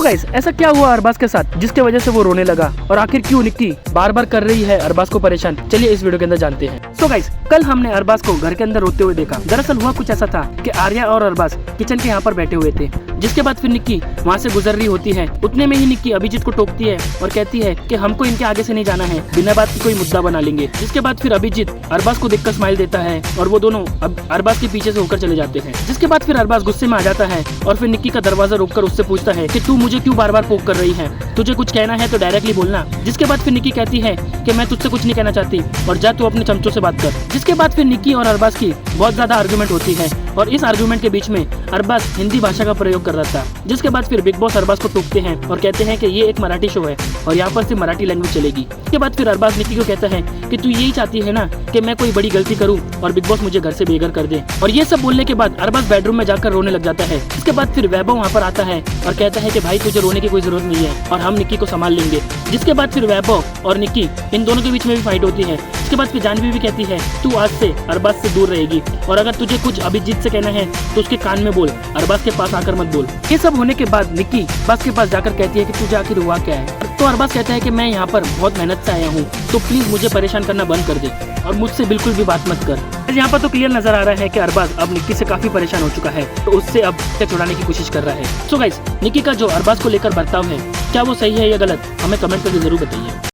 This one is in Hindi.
गाइस ऐसा क्या हुआ अरबाज के साथ जिसके वजह से वो रोने लगा, और आखिर क्यों निक्की बार बार कर रही है अरबाज को परेशान, चलिए इस वीडियो के अंदर जानते हैं। सो गाइस कल हमने अरबाज को घर के अंदर रोते हुए देखा। दरअसल हुआ कुछ ऐसा था कि आर्या और अरबाज किचन के यहाँ पर बैठे हुए थे, जिसके बाद फिर निक्की वहाँ से गुजर रही होती है। उतने में ही निक्की अभिजीत को टोकती है और कहती है कि हमको इनके आगे से नहीं जाना है, बिना बात की कोई मुद्दा बना लेंगे। जिसके बाद फिर अभिजीत अरबाज को देखकर स्माइल देता है और वो दोनों अब अरबाज के पीछे से होकर चले जाते हैं। जिसके बाद फिर अरबाज गुस्से में आ जाता है और फिर निक्की का दरवाजा रोककर उससे पूछता है कि तू मुझे क्यों बार बार पोक कर रही है, तुझे कुछ कहना है तो डायरेक्टली बोलना। जिसके बाद फिर निक्की कहती है कि मैं तुझसे कुछ नहीं कहना चाहती और जा तू अपने चमचों से बात कर। जिसके बाद फिर निक्की और अरबाज की बहुत ज्यादा आर्गुमेंट होती है और इस आर्गुमेंट के बीच में अरबाज हिंदी भाषा का प्रयोग कर रहा था। जिसके बाद फिर बिग बॉस अरबाज को टोकते हैं और कहते हैं कि ये एक मराठी शो है और यहाँ पर सिर्फ मराठी लैंग्वेज चलेगी। इसके बाद फिर अरबाज निक्की को कहता है कि तू यही चाहती है ना कि मैं कोई बड़ी गलती करूँ और बिग बॉस मुझे घर से बेघर कर दे। और ये सब बोलने के बाद अरबाज बेडरूम में जाकर रोने लग जाता है। इसके बाद फिर वैभव वहाँ पर आता है और कहता है कि भाई तुझे रोने की कोई जरूरत नहीं है और हम निक्की को संभाल लेंगे। जिसके बाद फिर वैभव और निक्की इन दोनों के बीच में भी फाइट होती है। इसके बाद फिर जानवी भी कहती है तू आज से अरबाज से दूर रहेगी और अगर तुझे कुछ अभिजीत से कहना है तो उसके कान में बोल, अरबाज के पास आकर मत बोल। ये सब होने के बाद निक्की अरबाज के पास जाकर कहती है कि तुझे आखिर हुआ क्या है। तो अरबाज कहता है कि मैं यहाँ पर बहुत मेहनत से आया हूँ, तो प्लीज मुझे परेशान करना बंद कर दे और मुझसे बिल्कुल भी बात मत कर। यहाँ पर तो क्लियर नजर आ रहा है कि अरबाज अब निक्की से काफी परेशान हो चुका है, तो उससे अब छुड़ाने की कोशिश कर रहा है। सो गाइस निक्की का जो अरबाज को लेकर बर्ताव है, क्या वो सही है या गलत, हमें कमेंट करके जरूर बताइए।